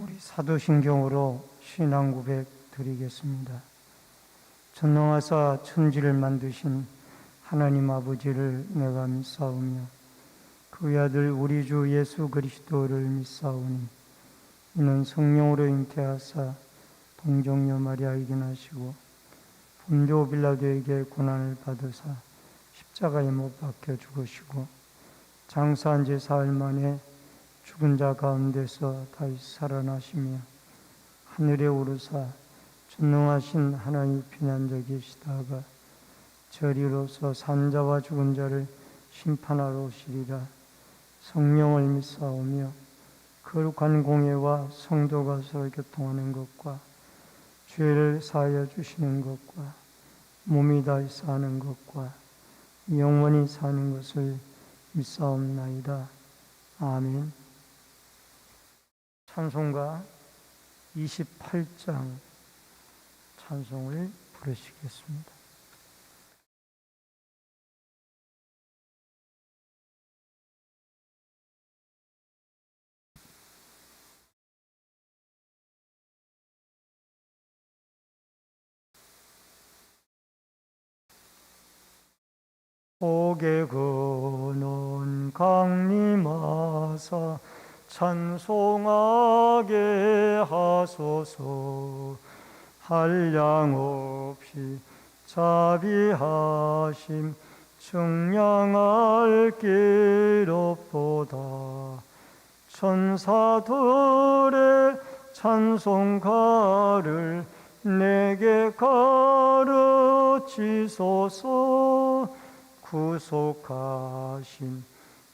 우리 사도신경으로 신앙 고백 드리겠습니다. 전능하사 천지를 만드신 하나님 아버지를 내가 믿사오며 그의 아들 우리 주 예수 그리스도를 믿사오니 이는 성령으로 잉태하사 동정녀 마리아에게 나시고 본교 빌라도에게 고난을 받으사 십자가에 못 박혀 죽으시고 장사한 지 사흘 만에 죽은 자 가운데서 다시 살아나시며 하늘에 오르사 전능하신 하나님 편안자 계시다가 저리로서 산자와 죽은 자를 심판하러 오시리라. 성령을 믿사오며 거룩한 공예와 성도가 서로 교통하는 것과 죄를 사하여 주시는 것과 몸이 다시 사는 것과 영원히 사는 것을 믿사옵나이다. 아멘. 찬송가 28장 찬송을 부르시겠습니다. 옥에 그는 강림하사 찬송하게 하소서. 한량 없이 자비하심 청량할 기롭보다 천사들의 찬송가를 내게 가르치소서. 구속하신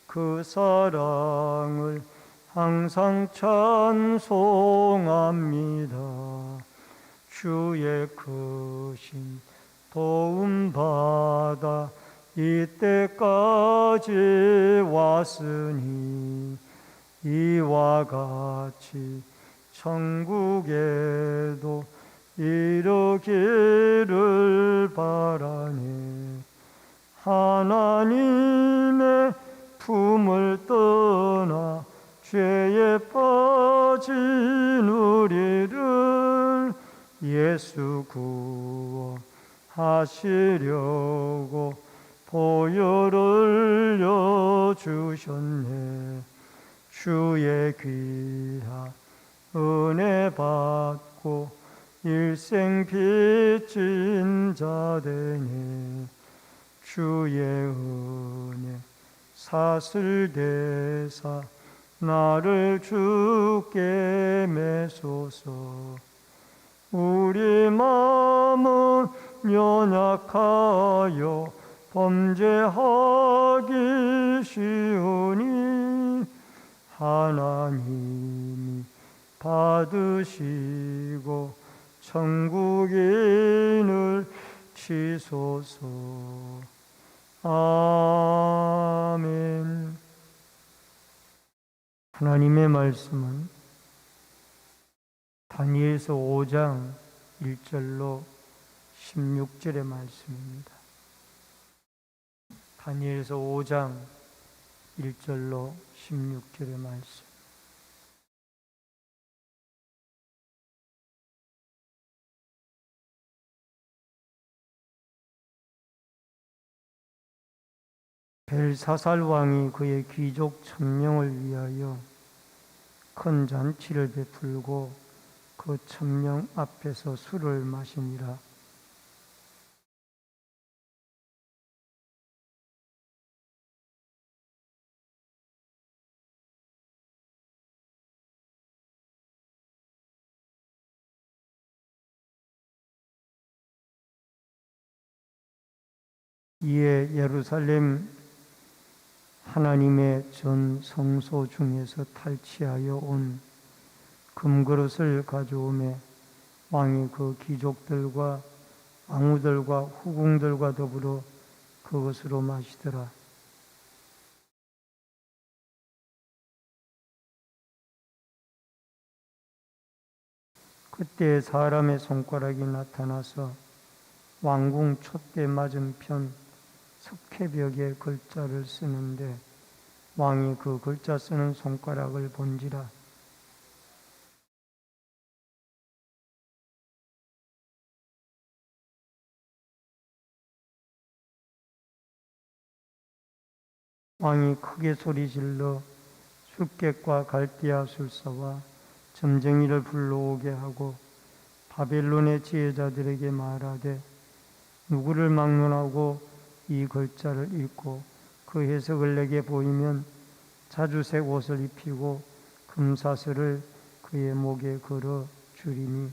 그 사랑을 항상 찬송합니다. 주의 크신 도움받아 이때까지 왔으니 이와 같이 천국에도 이르기를 바라네. 하나님의 품을 떠나 죄에 빠진 우리를 예수 구원하시려고 보혈을 흘려주셨네. 주의 귀한 은혜 받고 일생 빚진 자 되네. 주의 은혜 사슬대사 나를 주께 매소서. 우리 마음은 연약하여 범죄하기 쉬우니 하나님이 받으시고 천국인을 치소서. 아멘. 하나님의 말씀은 다니엘서 5장 1절로 16절의 말씀입니다. 다니엘서 5장 1절로 16절의 말씀. 벨사살 왕이 그의 귀족 1000명을 위하여 큰 잔치를 베풀고 그 1000명 앞에서 술을 마시니라. 이에 예루살렘 하나님의 전 성소 중에서 탈취하여 온 금그릇을 가져오매 왕이 그 귀족들과 왕후들과 후궁들과 더불어 그것으로 마시더라. 그때 사람의 손가락이 나타나서 왕궁 촛대 맞은편 석회벽에 글자를 쓰는데 왕이 그 글자 쓰는 손가락을 본지라. 왕이 크게 소리질러 술객과 갈대아 술사와 점쟁이를 불러오게 하고 바벨론의 지혜자들에게 말하되 누구를 막론하고 이 글자를 읽고 그 해석을 내게 보이면 자주색 옷을 입히고 금사슬을 그의 목에 걸어 주리니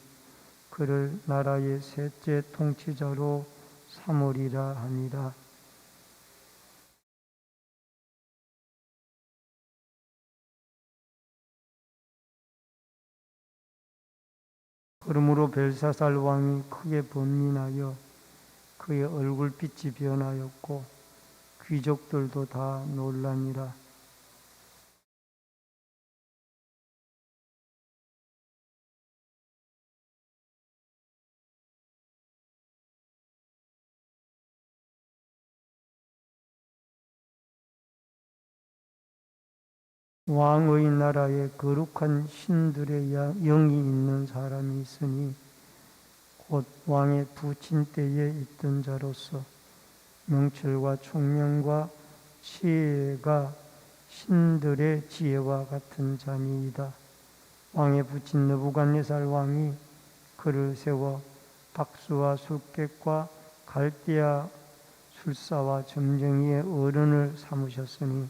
그를 나라의 셋째 통치자로 삼으리라 하니라. 그러므로 벨사살 왕이 크게 번민하여 그의 얼굴빛이 변하였고 귀족들도 다 놀라니라. 왕의 나라에 거룩한 신들의 영이 있는 사람이 있으니 곧 왕의 부친 때에 있던 자로서 명철과 총명과 지혜가 신들의 지혜와 같은 자니이다. 왕의 부친 느부갓네살 왕이 그를 세워 박수와 술객과 갈대아 술사와 점쟁이의 어른을 삼으셨으니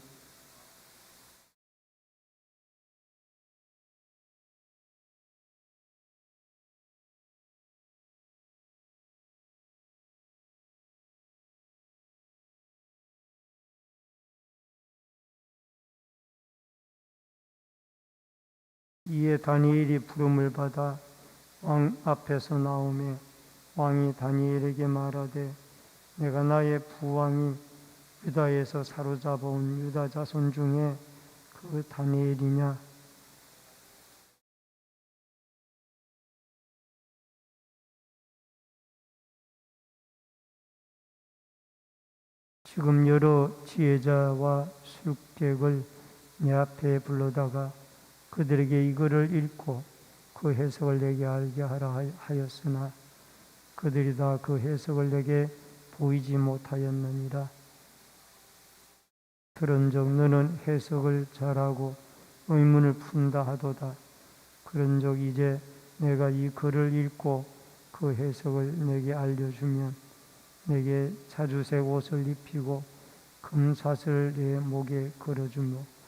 이에 다니엘이 부름을 받아 왕 앞에서 나오매 왕이 다니엘에게 말하되 내가 나의 부왕이 유다에서 사로잡아온 유다 자손 중에 그 다니엘이냐? 지금 여러 지혜자와 술객을 내 앞에 불러다가 그들에게 이거를 읽고 그 해석을 내게 알게 하라 하였으나 그들이 다 그 해석을 내게 보이지 못하였느니라. 그런즉 너는 해석을 잘하고 의문을 푼다 하도다. 그런즉 이제 내가 이 글을 읽고 그 해석을 내게 알려주면 내게 자주색 옷을 입히고 금사슬을 내 목에 걸어주며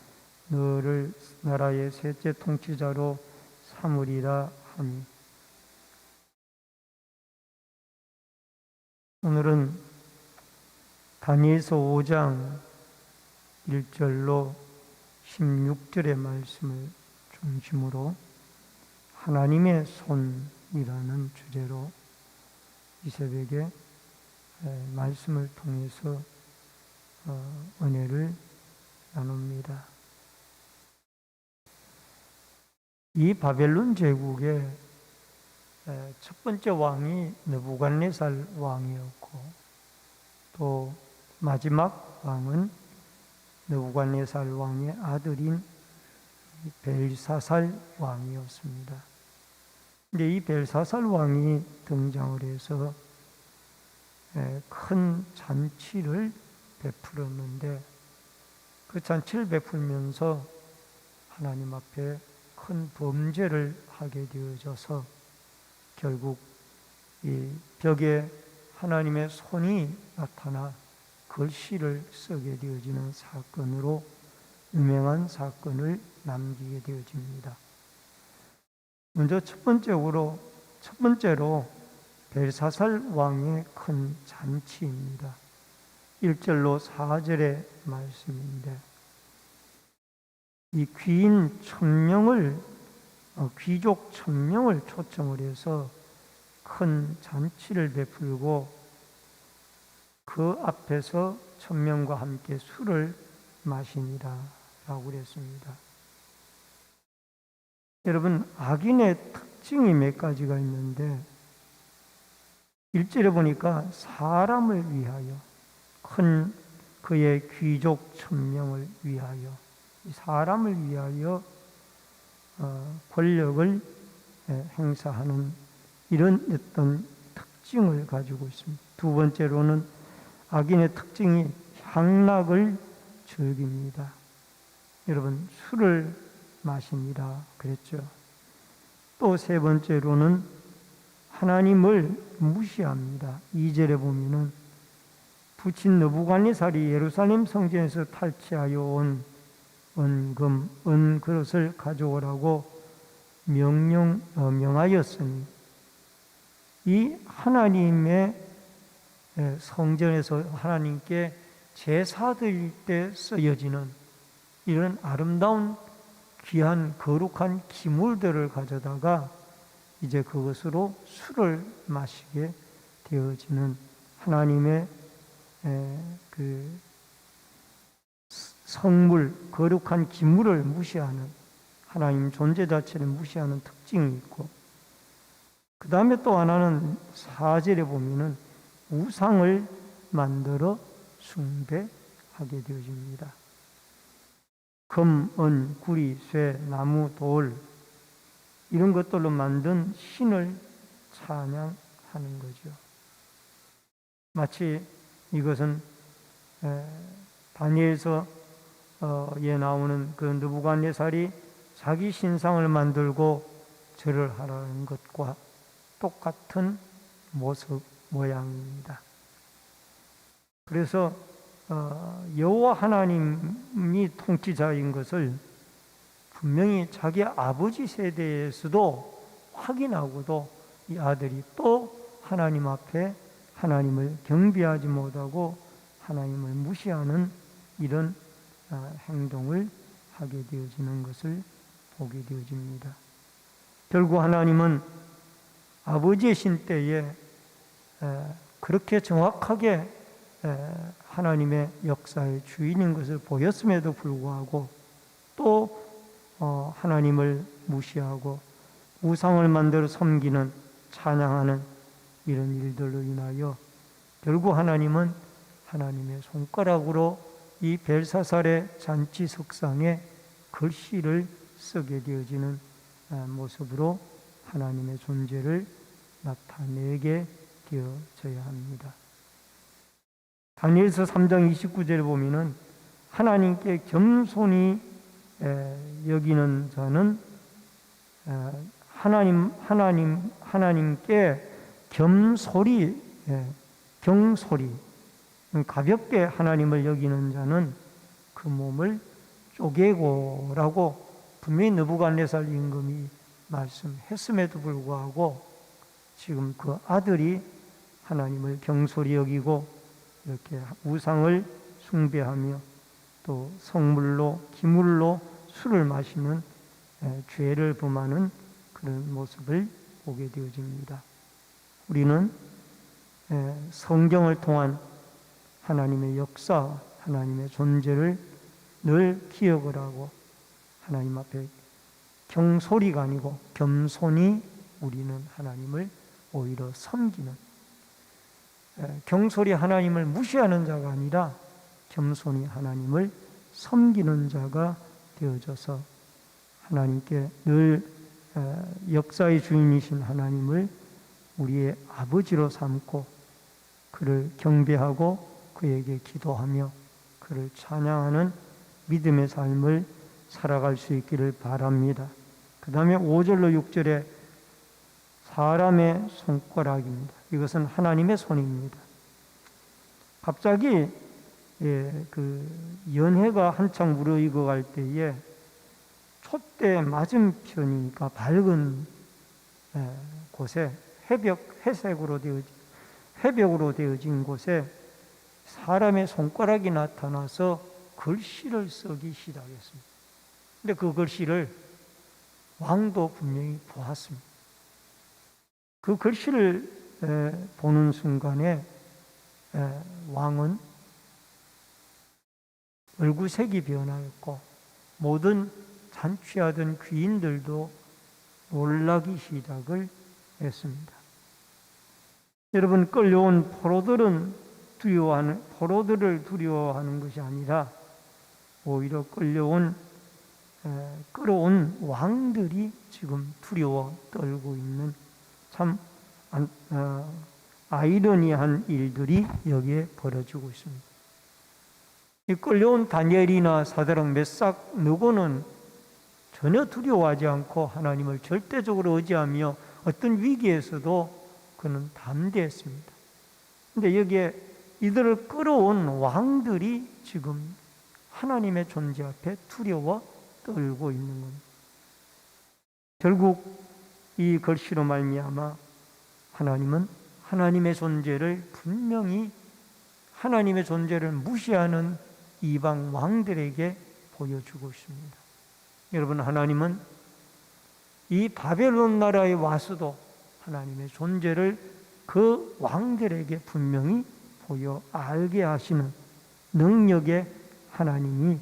너를 나라의 셋째 통치자로 삼으리라 하니. 오늘은 다니엘서 5장 1절로 16절의 말씀을 중심으로 하나님의 손이라는 주제로 이 새벽에 말씀을 통해서 은혜를 나눕니다. 이 바벨론 제국의 첫 번째 왕이 느부갓네살 왕이었고 또 마지막 왕은 느부갓네살 왕의 아들인 벨사살 왕이었습니다. 근데 이 벨사살 왕이 등장을 해서 큰 잔치를 베풀었는데 그 잔치를 베풀면서 하나님 앞에 큰 범죄를 하게 되어져서 결국 이 벽에 하나님의 손이 나타나 글씨를 쓰게 되어지는 사건으로 유명한 사건을 남기게 되어집니다. 먼저 첫 번째로 벨사살 왕의 큰 잔치입니다. 1절로 4절의 말씀인데 이 귀인 1000명을 귀족 1000명을 초청을 해서 큰 잔치를 베풀고 그 앞에서 1000명과 함께 술을 마시니라 라고 그랬습니다. 여러분, 악인의 특징이 몇 가지가 있는데 1절에 보니까 사람을 위하여 큰 그의 귀족 1000명을 위하여 사람을 위하여 권력을 행사하는 이런 어떤 특징을 가지고 있습니다. 두 번째로는 악인의 특징이 향락을 즐깁니다. 여러분, 술을 마십니다. 그랬죠. 또 세 번째로는 하나님을 무시합니다. 2절에 보면은 부친 느부갓네살이 예루살렘 성전에서 탈취하여 온 은금, 은그릇을 가져오라고 명하였으니, 이 하나님의 성전에서 하나님께 제사 드릴 때 쓰여지는 이런 아름다운 귀한 거룩한 기물들을 가져다가 이제 그것으로 술을 마시게 되어지는 하나님의 그 성물, 거룩한 기물을 무시하는, 하나님 존재 자체를 무시하는 특징이 있고, 그 다음에 또 하나는 4절에 보면은 우상을 만들어 숭배하게 되어집니다. 금, 은, 구리, 쇠, 나무, 돌, 이런 것들로 만든 신을 찬양하는 거죠. 마치 이것은 다니엘서에 나오는 그 느부갓네살이 자기 신상을 만들고 절을 하라는 것과 똑같은 모습, 모양입니다. 그래서 여호와 하나님이 통치자인 것을 분명히 자기 아버지 세대에서도 확인하고도 이 아들이 또 하나님 앞에 하나님을 경배하지 못하고 하나님을 무시하는 이런 행동을 하게 되어지는 것을 보게 되어집니다. 결국 하나님은 아버지의 신 때에 그렇게 정확하게 하나님의 역사의 주인인 것을 보였음에도 불구하고 또 하나님을 무시하고 우상을 만들어 섬기는, 찬양하는 이런 일들로 인하여 결국 하나님은 하나님의 손가락으로 이 벨사살의 잔치 석상에 글씨를 쓰게 되어지는 모습으로 하나님의 존재를 나타내게 되어져야 합니다. 다니엘서 3장 29절에 보면은 하나님께 겸손히 여기는 자는 하나님께 겸손히, 경솔히, 가볍게 하나님을 여기는 자는 그 몸을 쪼개고라고 분명히 느부갓네살 임금이 말씀했음에도 불구하고 지금 그 아들이 하나님을 경솔히 여기고 이렇게 우상을 숭배하며 또 성물로, 기물로 술을 마시는 죄를 범하는 그런 모습을 보게 되어집니다. 우리는 성경을 통한 하나님의 역사, 하나님의 존재를 늘 기억을 하고 하나님 앞에 경솔이가 아니고 겸손히 우리는 하나님을 오히려 섬기는, 경솔히 하나님을 무시하는 자가 아니라 겸손히 하나님을 섬기는 자가 되어져서 하나님께 늘 역사의 주인이신 하나님을 우리의 아버지로 삼고 그를 경배하고 그에게 기도하며 그를 찬양하는 믿음의 삶을 살아갈 수 있기를 바랍니다. 그 다음에 5절로 6절에 사람의 손가락입니다. 이것은 하나님의 손입니다. 갑자기 그 연해가 한창 무르익어갈 때에 촛대 맞은편이니까 밝은 곳에 회벽으로 되어진 곳에 사람의 손가락이 나타나서 글씨를 쓰기 시작했습니다. 근데 그 글씨를 왕도 분명히 보았습니다. 그 글씨를 보는 순간에 왕은 얼굴색이 변하였고 모든 잔취하던 귀인들도 놀라기 시작을 했습니다. 여러분, 끌려온 포로들을 두려워하는 것이 아니라 오히려 끌어온 왕들이 지금 두려워 떨고 있는 참 아이러니한 일들이 여기에 벌어지고 있습니다. 이 끌려온 다니엘이나 사드락 메삭 느고는 전혀 두려워하지 않고 하나님을 절대적으로 의지하며 어떤 위기에서도 그는 담대했습니다. 근데 여기에 이들을 끌어온 왕들이 지금 하나님의 존재 앞에 두려워 떨고 있는 겁니다. 결국 이 글씨로 말미암아 하나님은 하나님의 존재를 분명히 하나님의 존재를 무시하는 이방 왕들에게 보여주고 있습니다. 여러분, 하나님은 이 바벨론 나라에 와서도 하나님의 존재를 그 왕들에게 분명히 보여 알게 하시는 능력의 하나님이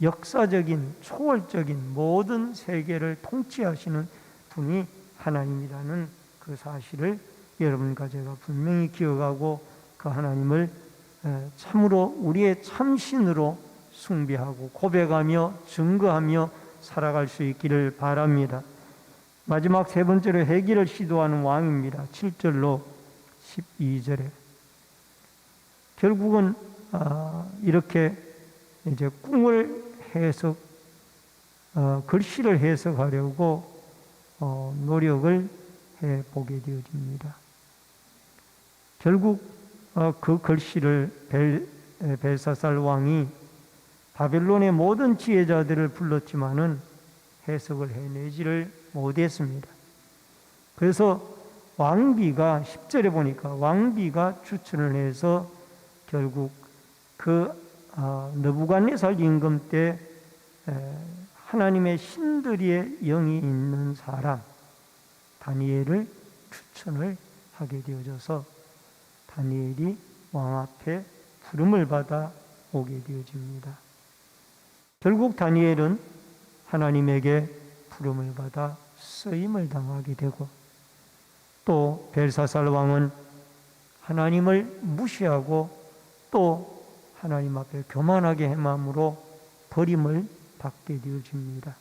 역사적인 초월적인 모든 세계를 통치하시는 분이 하나님이라는 그 사실을 여러분과 제가 분명히 기억하고 그 하나님을 참으로 우리의 참신으로 숭배하고 고백하며 증거하며 살아갈 수 있기를 바랍니다. 마지막 세 번째로 회개를 시도하는 왕입니다. 7절로 12절에 결국은 이렇게 이제 꿈을 글씨를 해석하려고 노력을 해보게 되어집니다. 결국 그 글씨를 벨사살 왕이 바벨론의 모든 지혜자들을 불렀지만은 해석을 해내지를 못했습니다. 그래서 왕비가 10절에 보니까 왕비가 추천을 해서 결국 그 느부갓네살 임금 때 하나님의 신들의 영이 있는 사람 다니엘을 추천을 하게 되어져서 다니엘이 왕 앞에 부름을 받아 오게 되어집니다. 결국 다니엘은 하나님에게 부름을 받아 쓰임을 당하게 되고 또 벨사살 왕은 하나님을 무시하고 또 하나님 앞에 교만하게 행함으로 버림을 받게 되어집니다.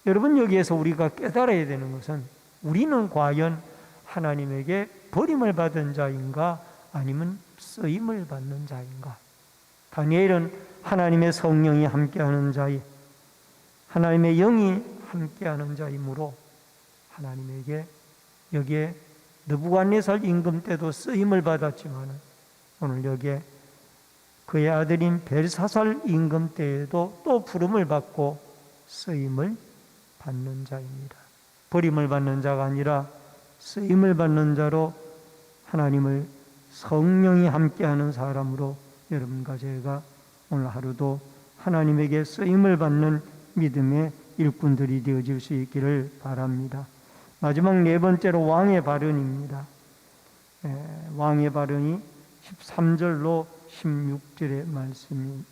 여러분, 여기에서 우리가 깨달아야 되는 것은 우리는 과연 하나님에게 버림을 받은 자인가 아니면 쓰임을 받는 자인가? 다니엘은 하나님의 성령이 함께하는 자이 하나님의 영이 함께하는 자이므로 하나님에게 여기에 느부갓네살 임금 때도 쓰임을 받았지만 오늘 여기에 그의 아들인 벨사살 임금 때에도 또 부름을 받고 쓰임을 받는 자입니다. 버림을 받는 자가 아니라 쓰임을 받는 자로 하나님을 성령이 함께하는 사람으로 여러분과 제가 오늘 하루도 하나님에게 쓰임을 받는 믿음의 일꾼들이 되어질 수 있기를 바랍니다. 마지막 네 번째로 왕의 발언입니다. 왕의 발언이 13절로 16절의 말씀이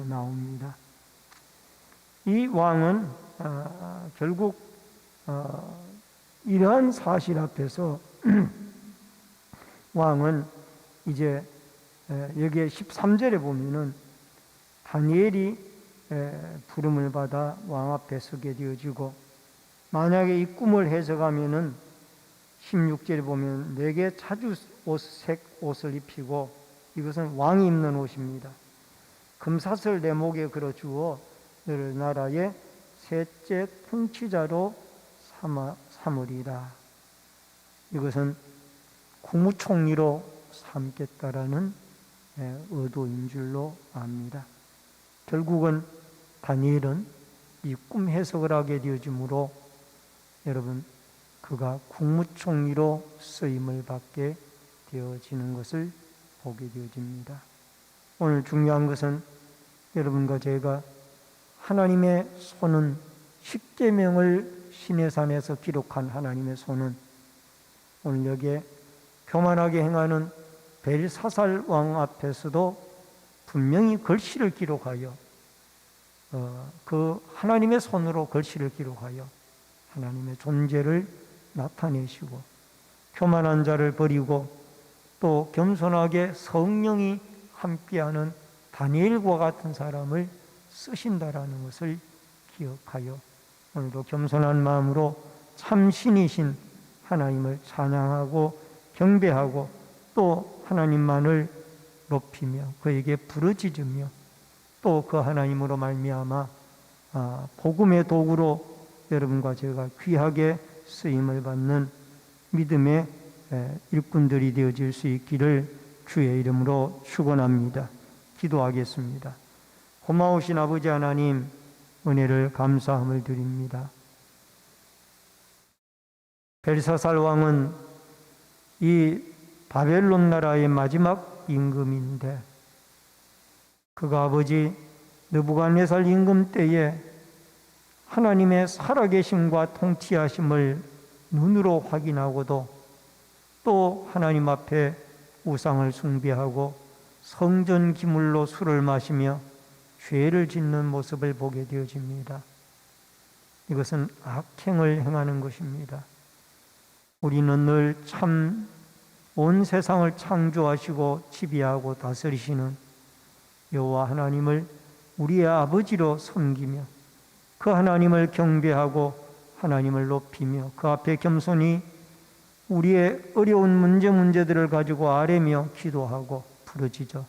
나옵니다. 이 왕은 결국 이러한 사실 앞에서 왕은 이제 여기에 13절에 보면은 다니엘이 부름을 받아 왕 앞에 서게 되어지고 만약에 이 꿈을 해석하면은 16절에 보면 내게 자주색 옷을 입히고 이것은 왕이 입는 옷입니다. 금사슬 내 목에 걸어 주어 너를 나라의 셋째 통치자로 삼으리라. 이것은 국무총리로 삼겠다라는 의도인 줄로 압니다. 결국은 다니엘은 이 꿈 해석을 하게 되어지므로 여러분 그가 국무총리로 쓰임을 받게 되어지는 것을 보게 되어집니다. 오늘 중요한 것은 여러분과 제가 하나님의 손은 십계명을 시내산에서 기록한 하나님의 손은 오늘 여기에 교만하게 행하는 벨사살 왕 앞에서도 분명히 글씨를 기록하여 그 하나님의 손으로 글씨를 기록하여 하나님의 존재를 나타내시고 교만한 자를 버리고 또 겸손하게 성령이 함께하는 다니엘과 같은 사람을 쓰신다라는 것을 기억하여 오늘도 겸손한 마음으로 참신이신 하나님을 찬양하고 경배하고 또 하나님만을 높이며 그에게 부르짖으며 또 그 하나님으로 말미암아 복음의 도구로 여러분과 제가 귀하게 쓰임을 받는 믿음의 일꾼들이 되어질 수 있기를 주의 이름으로 축원합니다. 기도하겠습니다. 고마우신 아버지 하나님, 은혜를 감사함을 드립니다. 벨사살 왕은 이 바벨론 나라의 마지막 임금인데 그가 아버지 느부갓네살 임금 때에 하나님의 살아계심과 통치하심을 눈으로 확인하고도 또 하나님 앞에 우상을 숭배하고 성전 기물로 술을 마시며 죄를 짓는 모습을 보게 되어집니다. 이것은 악행을 행하는 것입니다. 우리는 늘 참 온 세상을 창조하시고 지배하고 다스리시는 여호와 하나님을 우리의 아버지로 섬기며 그 하나님을 경배하고 하나님을 높이며 그 앞에 겸손히 우리의 어려운 문제들을 가지고 아뢰며 기도하고 부르짖어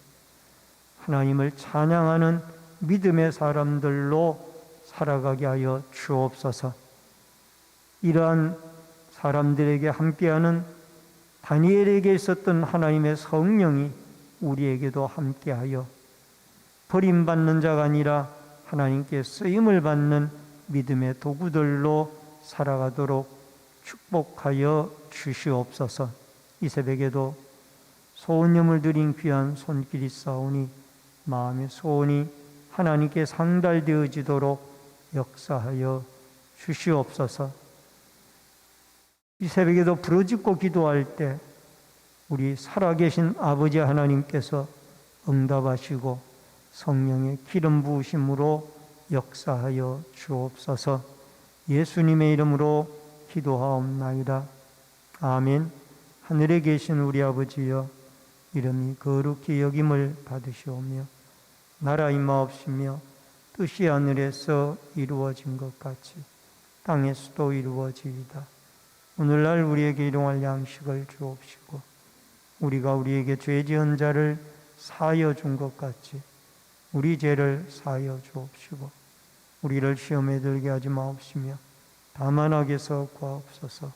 하나님을 찬양하는 믿음의 사람들로 살아가게 하여 주옵소서. 이러한 사람들에게 함께하는 다니엘에게 있었던 하나님의 성령이 우리에게도 함께하여 버림받는 자가 아니라 하나님께 쓰임을 받는 믿음의 도구들로 살아가도록 축복하여 주시옵소서. 이 새벽에도 소원염을 드린 귀한 손길이 있사오니 마음의 소원이 하나님께 상달되어지도록 역사하여 주시옵소서. 이 새벽에도 부르짖고 기도할 때 우리 살아계신 아버지 하나님께서 응답하시고 성령의 기름 부으심으로 역사하여 주옵소서. 예수님의 이름으로 기도하옵나이다. 아멘. 하늘에 계신 우리 아버지여, 이름이 거룩히 여김을 받으시오며 나라 임하옵시며 뜻이 하늘에서 이루어진 것 같이 땅에서도 이루어지이다. 오늘날 우리에게 일용할 양식을 주옵시고 우리가 우리에게 죄 지은 자를 사하여 준 것 같이 우리 죄를 사하여 주옵시고 우리를 시험에 들게 하지 마옵시며 다만 악에서 구하옵소서.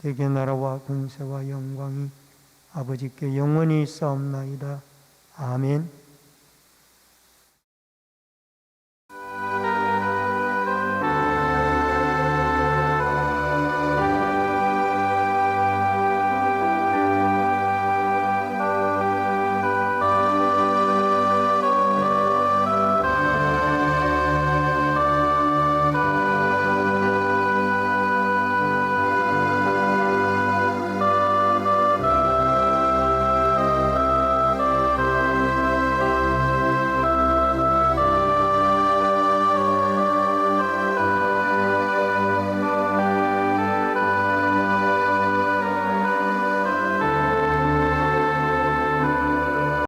대개 나라와 권세와 영광이 아버지께 영원히 있사옵나이다. 아멘.